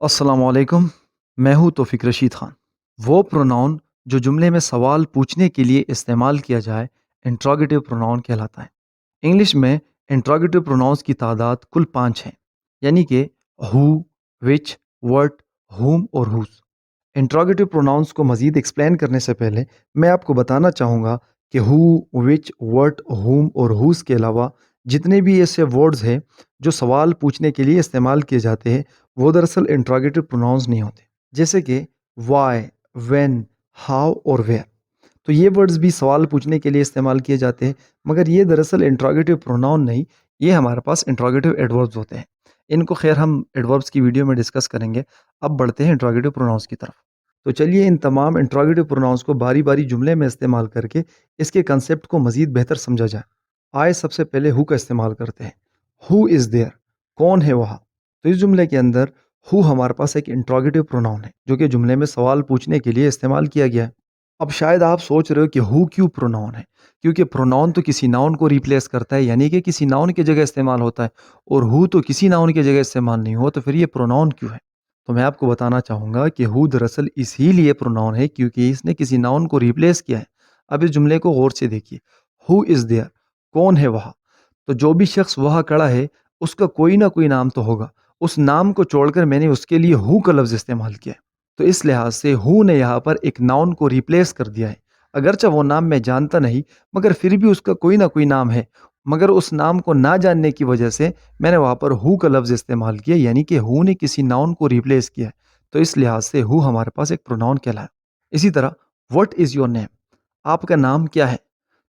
अस्सलाम वालेकुम। मैं हूँ तौफीक रशीद ख़ान। वो प्रोनाउन जो जुमले में सवाल पूछने के लिए इस्तेमाल किया जाए इंट्रोगेटिव प्रोनाउन कहलाता है। इंग्लिश में इंट्रोगेटिव प्रोनाउंस की तादाद कुल 5 हैं, यानी कि हु, विच, व्हाट, हुम और हुज। इंट्रोगेटिव प्रोनाउंस को मज़ीद एक्सप्लेन करने से पहले मैं आपको बताना चाहूँगा कि हु, विच, व्हाट, हुम और हुज के अलावा जितने भी ऐसे वर्ड्स हैं जो सवाल पूछने के लिए इस्तेमाल किए जाते हैं, वो दरअसल इंट्रोगेटिव प्रोनाउंस नहीं होते। जैसे कि वाई, व्हेन, हाउ और वेयर। तो ये वर्ड्स भी सवाल पूछने के लिए इस्तेमाल किए जाते हैं, मगर ये दरअसल इंट्रोगेटिव प्रोनाउन नहीं, ये हमारे पास इंट्रोगेटिव एडवर्ब्स होते हैं। इनको खैर हम एडवर्ब्स की वीडियो में डिस्कस करेंगे। अब बढ़ते हैं इंट्रोगेटिव प्रोनाउंस की तरफ। तो चलिए इन तमाम इंट्रोगेटिव प्रोनाउंस को बारी बारी जुमले में इस्तेमाल करके इसके कंसेप्ट को मज़ीद बेहतर समझा जाए। आए सबसे पहले हु का इस्तेमाल करते हैं। हु इज़ देयर, कौन है वहाँ। तो इस जुमले के अंदर हु हमारे पास एक इंट्रोगेटिव प्रोनाउन है जो कि जुमले में सवाल पूछने के लिए इस्तेमाल किया गया है। अब शायद आप सोच रहे हो कि हु क्यों प्रोनाउन है, क्योंकि प्रोनाउन तो किसी नाउन को रिप्लेस करता है, यानी कि किसी नाउन की जगह इस्तेमाल होता है, और हु तो किसी नाउन की जगह इस्तेमाल नहीं हुआ, तो फिर ये प्रोनाउन क्यों है। तो मैं आपको बताना चाहूँगा कि हु दरअसल इसीलिए प्रोनाउन है क्योंकि इसने किसी नाउन को रिप्लेस किया है। अब इस जुमले को गौर से देखिए। हु इज़ देयर, कौन है वहाँ। तो जो भी शख्स वहाँ खड़ा है उसका कोई ना कोई नाम तो होगा। उस नाम को छोड़कर मैंने उसके लिए हु का लफ्ज़ इस्तेमाल किया है। तो इस लिहाज से हु ने यहाँ पर एक नाउन को रिप्लेस कर दिया है। अगरचे वो नाम मैं जानता नहीं, मगर फिर भी उसका कोई ना कोई नाम है। मगर उस नाम को ना जानने की वजह से मैंने वहाँ पर हु का लफ्ज़ इस्तेमाल किया, यानी कि हु ने किसी नाउन को रिप्लेस किया है। तो इस लिहाज से हु हमारे पास एक प्रोनाउन कहलाया। इसी तरह व्हाट इज़ योर नेम, आपका नाम क्या है।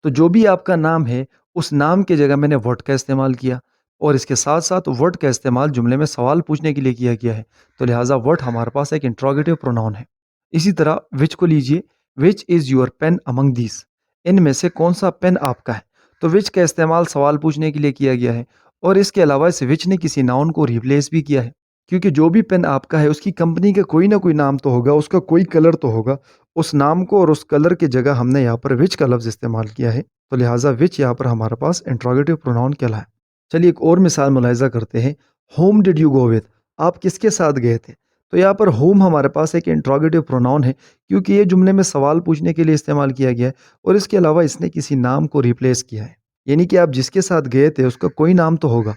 तो जो भी आपका नाम है उस नाम की जगह मैंने व्हाट का इस्तेमाल किया, और इसके साथ साथ व्हाट का इस्तेमाल जुमले में सवाल पूछने के लिए किया गया है। तो लिहाजा व्हाट हमारे पास एक इंट्रोगेटिव प्रोनाउन है। इसी तरह विच को लीजिए। Which is your pen among these, इनमें से कौन सा पेन आपका है। तो विच का इस्तेमाल सवाल पूछने के लिए किया गया है, और इसके अलावा इस विच ने किसी नाउन को रिप्लेस भी किया है, क्योंकि जो भी पेन आपका है उसकी कंपनी का कोई ना कोई नाम तो होगा, उसका कोई कलर तो होगा। उस नाम को और उस कलर की जगह हमने यहाँ पर विच का लफ्ज़ इस्तेमाल किया है। तो लिहाजा विच यहाँ पर हमारे पास इंट्रोगेटिव प्रोनाउन कहलाए। चलिए एक और मिसाल मुलाहिज़ा करते हैं। Home did you go with, आप किसके साथ गए थे। तो यहाँ पर होम हमारे पास एक इंट्रोगेटिव प्रोनाउन है, क्योंकि ये जुमले में सवाल पूछने के लिए इस्तेमाल किया गया है, और इसके अलावा इसने किसी नाम को रिप्लेस किया है, यानी कि आप जिसके साथ गए थे उसका कोई नाम तो होगा।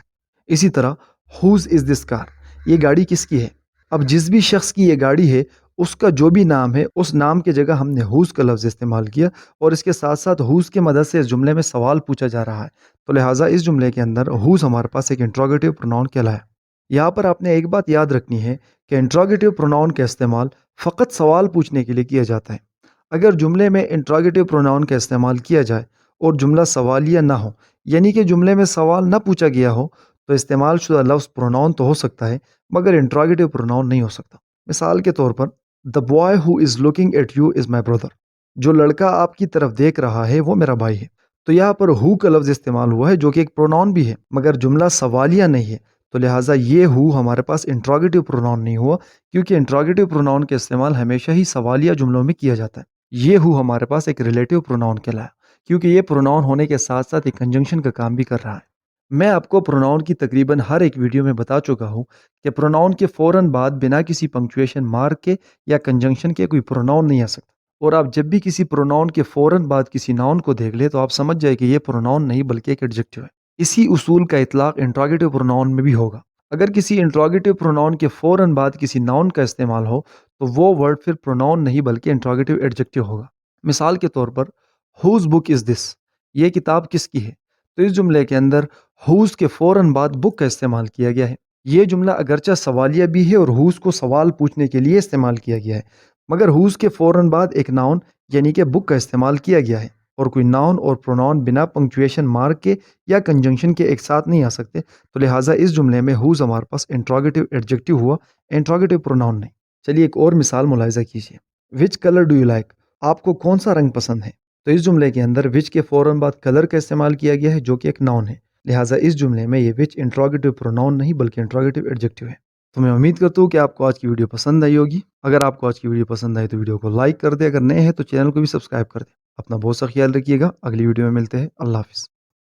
इसी तरह हुज इज़ दिस कार, ये गाड़ी किसकी है। अब जिस भी शख्स की ये गाड़ी है उसका जो भी नाम है उस नाम की जगह हमने हुज का लफ्ज़ इस्तेमाल किया, और इसके साथ साथ हुज की मदद से इस जुमले में सवाल पूछा जा रहा है। तो लिहाजा इस जुमले के अंदर हुज हमारे पास एक इंट्रोगेटिव प्रोनाउन कहलाया। यहाँ पर आपने एक बात याद रखनी है कि इंट्रोगेटिव प्रोनाउन का इस्तेमाल फ़कत सवाल पूछने के लिए किया जाता है। अगर जुमले में इंट्रोगेटिव प्रोनाउन का इस्तेमाल किया जाए और जुमला सवालिया ना हो, यानी कि जुमले में सवाल ना पूछा गया हो, तो इस्तेमाल शुदा लफ्ज़ प्रोनाउन तो हो सकता है, मगर इंट्रोगेटिव प्रोनाउन नहीं हो सकता। मिसाल के तौर पर the boy who is looking at you is my brother, जो लड़का आपकी तरफ देख रहा है वो मेरा भाई है। तो यहाँ पर हु का लफ्ज़ इस्तेमाल हुआ है जो कि एक प्रोनाउन भी है, मगर जुमला सवालिया नहीं है। तो लिहाजा ये हु हमारे पास इंट्रोगेटिव प्रोनाउन नहीं हुआ, क्योंकि इंट्रोगेटिव प्रोनाउन का इस्तेमाल हमेशा ही सवालिया जुमलों में किया जाता है। ये हु हमारे पास एक रिलेटिव प्रोनाउन कहलाया, क्योंकि ये प्रोनाउन होने के साथ साथ एक कंजंक्शन का काम भी कर रहा है। मैं आपको प्रोनाउन की तकरीबन हर एक वीडियो में बता चुका हूँ कि प्रोनाउन के फ़ौरन बाद बिना किसी पंक्चुएशन मार्क के या कंजंक्शन के कोई प्रोनाउन नहीं आ सकता। और आप जब भी किसी प्रोनाउन के फ़ौरन बाद किसी नाउन को देख ले तो आप समझ जाए कि ये प्रोनाउन नहीं बल्कि एक एडजेक्टिव है। इसी उसूल का इतलाक इंट्रोगेटिव प्रोनाउन में भी होगा। अगर किसी इंट्रोगेटिव प्रोनाउन के फ़ौरन बाद किसी नाउन का इस्तेमाल हो तो वो वर्ड फिर प्रोनाउन नहीं बल्कि इंट्रोगेटिव एडजेक्टिव होगा। मिसाल के तौर पर हुज़ बुक इज़ दिस, ये किताब किसकी है। तो इस जुमले के अंदर हुज़ के फ़ौरन बाद बुक का इस्तेमाल किया गया है। ये जुमला अगरचे सवालिया भी है और हुज़ को सवाल पूछने के लिए इस्तेमाल किया गया है, मगर हुज़ के फ़ौरन बाद एक नाउन यानी कि बुक का इस्तेमाल किया गया है, और कोई नाउन और प्रोनाउन बिना पंक्चुएशन मार्क के या कंजंक्शन के एक साथ नहीं आ सकते। तो लिहाजा इस जुमले में हुज़ हमारे पास इंट्रोगेटिव एडजेक्टिव हुआ, इंट्रोगेटिव प्रोनाउन नहीं। चलिए एक और मिसाल मुलाहिज़ा कीजिए। Which colour do you like, आपको कौन सा रंग पसंद है। तो इस जुमले के अंदर विच के फ़ौरन बाद कलर का इस्तेमाल किया गया है जो कि एक नाउन है। लिहाजा इस जुमले में ये विच इंट्रोगेटिव प्रोनाउन नहीं बल्कि इंट्रोगेटिव एडजेक्टिव है। तो मैं उम्मीद करता हूँ कि आपको आज की वीडियो पसंद आई होगी। अगर आपको आज की वीडियो पसंद आई तो वीडियो को लाइक कर दे, अगर नए हैं तो चैनल को भी सब्सक्राइब कर दे। अपना बहुत सा ख्याल रखिएगा। अगली वीडियो में मिलते हैं। अल्लाह हाफ़िज़।